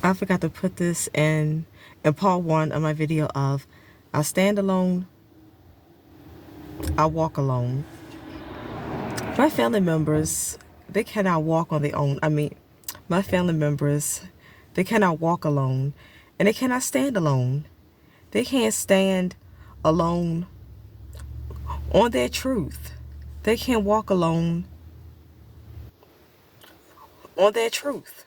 I forgot to put this in part one of my video of I stand alone, I walk alone. My family members, they cannot walk on their own. My family members, they cannot walk alone and they cannot stand alone. They can't stand alone on their truth. They can't walk alone on their truth.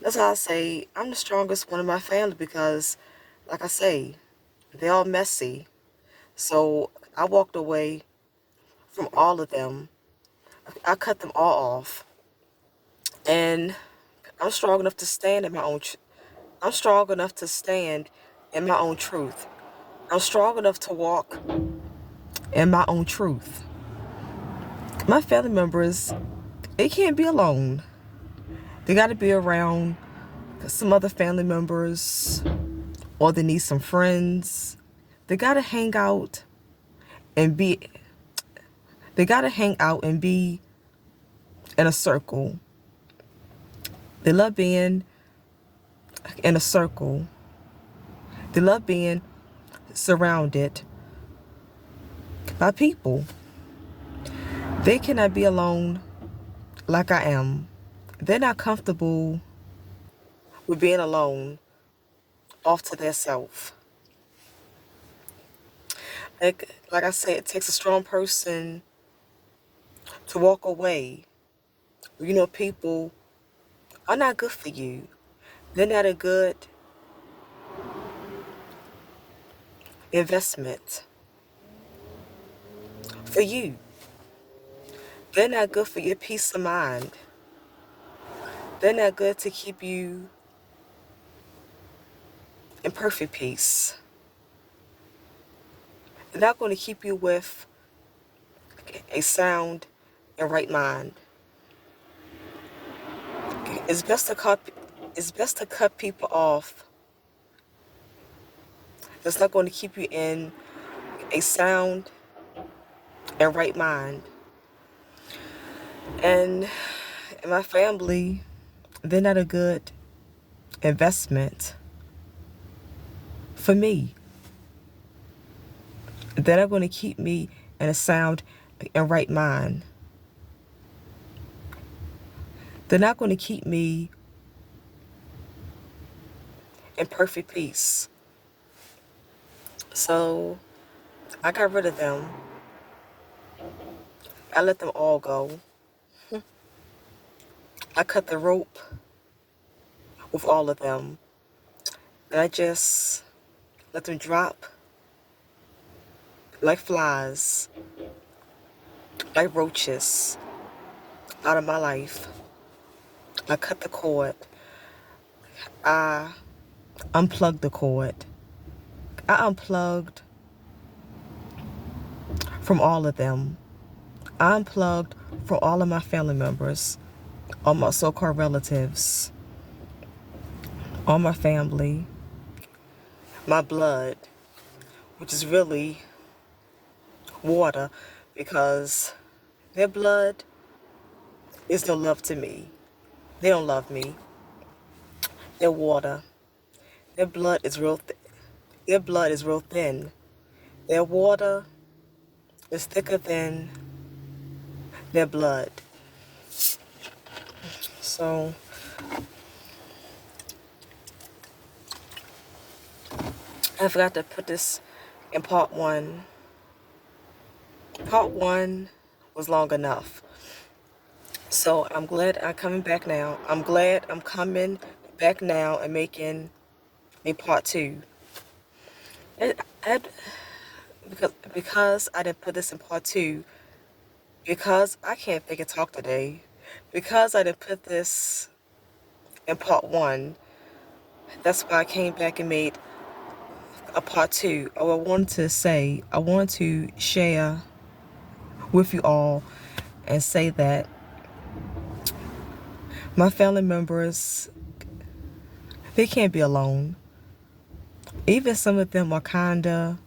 That's how I say I'm the strongest one in my family because, like I say, they're all messy. So I walked away from all of them. I cut them all off. And I'm strong enough to stand in my own I'm strong enough to stand in my own truth. I'm strong enough to walk in my own truth. My family members, they can't be alone. They got to be around some other family members, or they need some friends. They got to hang out and be they got to hang out and be in a circle. They love being in a circle. They love being surrounded by people. They cannot be alone like I am. They're not comfortable with being alone off to their self. Like I said, it takes a strong person to walk away. You know, people are not good for you. They're not a good investment for you. They're not good for your peace of mind. They're not good to keep you in perfect peace. They're not going to keep you with a sound and right mind. It's best to cut people off. That's not going to keep you in a sound and right mind. And in my family, they're not a good investment for me. They're not going to keep me in a sound and right mind. They're not going to keep me in perfect peace. So I got rid of them. I let them all go. I cut the rope with all of them. And I just let them drop like flies, like roaches out of my life. I cut the cord. I unplugged the cord. I unplugged from all of them. I unplugged from all of my family members, all my so-called relatives, all my family, my blood, which is really water, because their blood is no love to me. They don't love me. They're water. Their blood is real their blood is real thin. Their water is thicker than their blood. So I forgot to put this in part one. Part one was long enough. So I'm glad I'm coming back now. I'm glad I'm coming back now and making a part two. Because I didn't put this in part two, because I can't think and talk today, because I didn't put this in part one, that's why I came back and made a part two. I wanted to share with you all and say that my family members, they can't be alone. Even some of them are kinda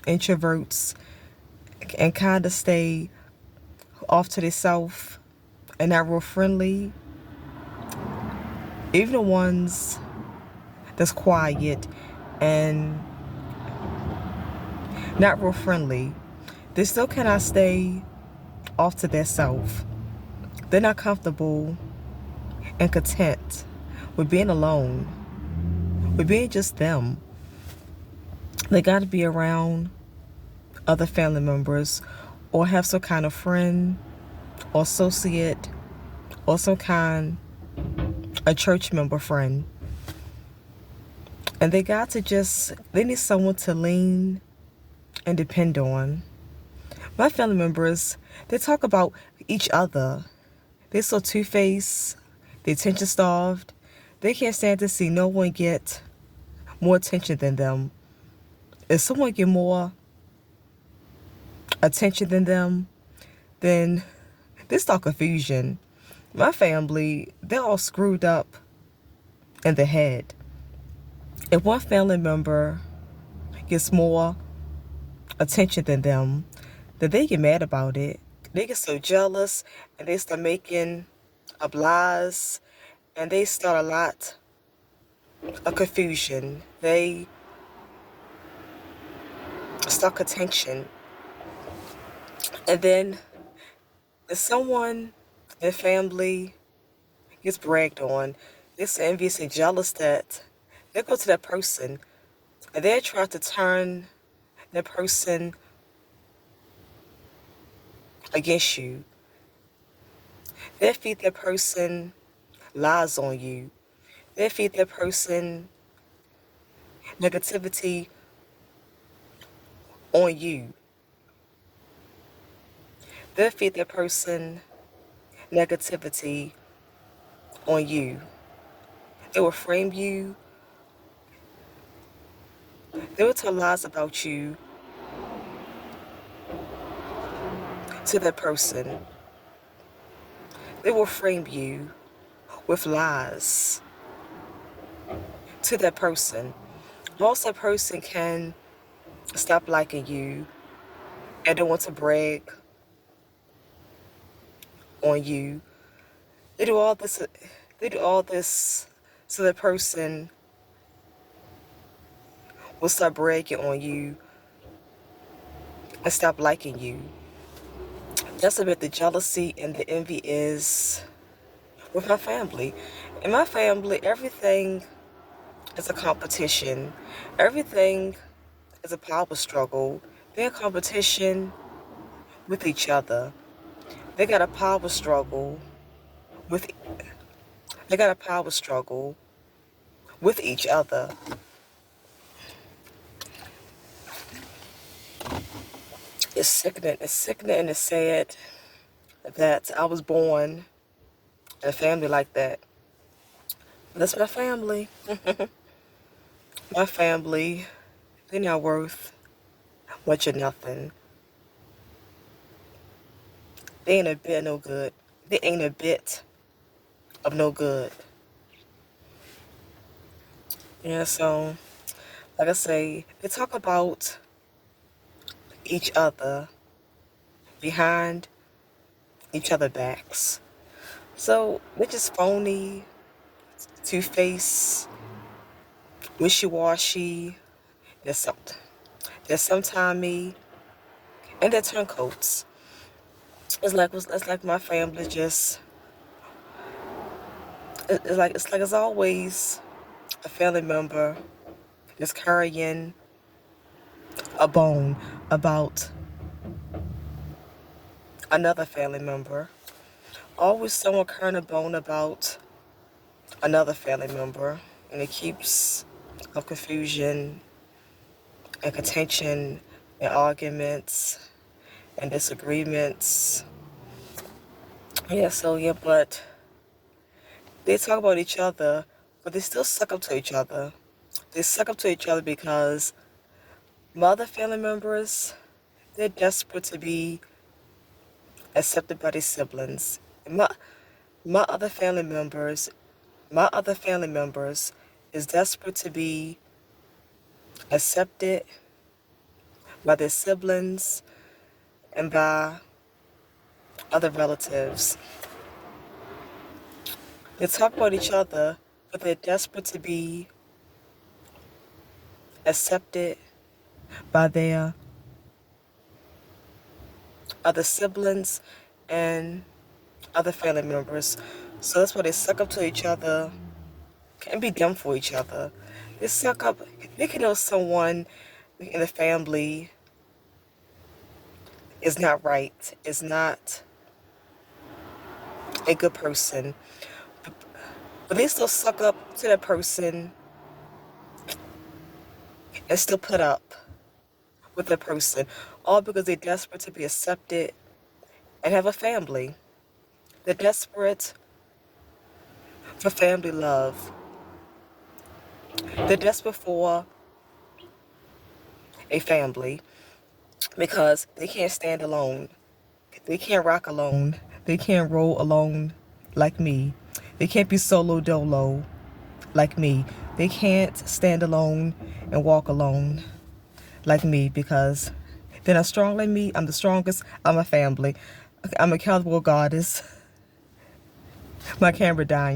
introverts and kinda stay off to themselves and not real friendly. Even the ones that's quiet and not real friendly. They still cannot stay off to their self. They're not comfortable and content with being alone, with being just them. They got to be around other family members or have some kind of friend or associate or some kind a church member friend. And they need someone to lean and depend on. My family members, they talk about each other. They're so two-faced, they're attention-starved. They can't stand to see no one get more attention than them. If someone get more attention than them, then they start confusion. My family, they're all screwed up in the head. If one family member gets more attention than them, then they get mad about it. They get so jealous and they start making up lies and they start a lot of confusion. They start contention. And then if someone in the family gets bragged on, they're so envious and jealous that they go to that person and they try to turn that person against you. They feed that person lies on you. They feed that person negativity on you. They feed that person negativity on you. They will frame you. They will tell lies about you to that person. They will frame you with lies to that person. Once that person can stop liking you and don't want to brag on you, they do all this. They do all this so that person will start bragging on you and stop liking you. That's a bit the jealousy and the envy is with my family. In my family, everything is a competition. Everything is a power struggle. They're in competition with each other. They got a power struggle with they got a power struggle with each other. It's sickening. It's sickening and it's sad that I was born in a family like that. But that's my family. My family, they're not worth much of nothing. They ain't a bit no good. They ain't a bit of no good. Yeah, so, like I say, they talk about each other behind each other backs. So, they're just phony, two-faced, wishy-washy. They're, some, they're sometimey, and they're turncoats. It's like my family just, it's like it's always a family member is carrying a bone about another family member. Always someone carrying a bone about another family member. And it keeps up confusion and contention and arguments and disagreements. Yeah, so yeah, but they talk about each other, but they still suck up to each other. They suck up to each other because my other family members, they're desperate to be accepted by their siblings. My other family members, my other family members is desperate to be accepted by their siblings and by other relatives. They talk about each other, but they're desperate to be accepted by their other siblings and other family members. So that's why they suck up to each other and be dumb for each other. They suck up. They can know someone in the family is not right, is not a good person, but they still suck up to that person and still put up with that person, all because they're desperate to be accepted and have a family. They're desperate for family love. They're desperate for a family because they can't stand alone. They can't rock alone. They can't roll alone like me. They can't be solo dolo like me. They can't stand alone and walk alone like me because they're not strong like me. I'm the strongest. I'm a family. I'm a accountable goddess. My camera dying.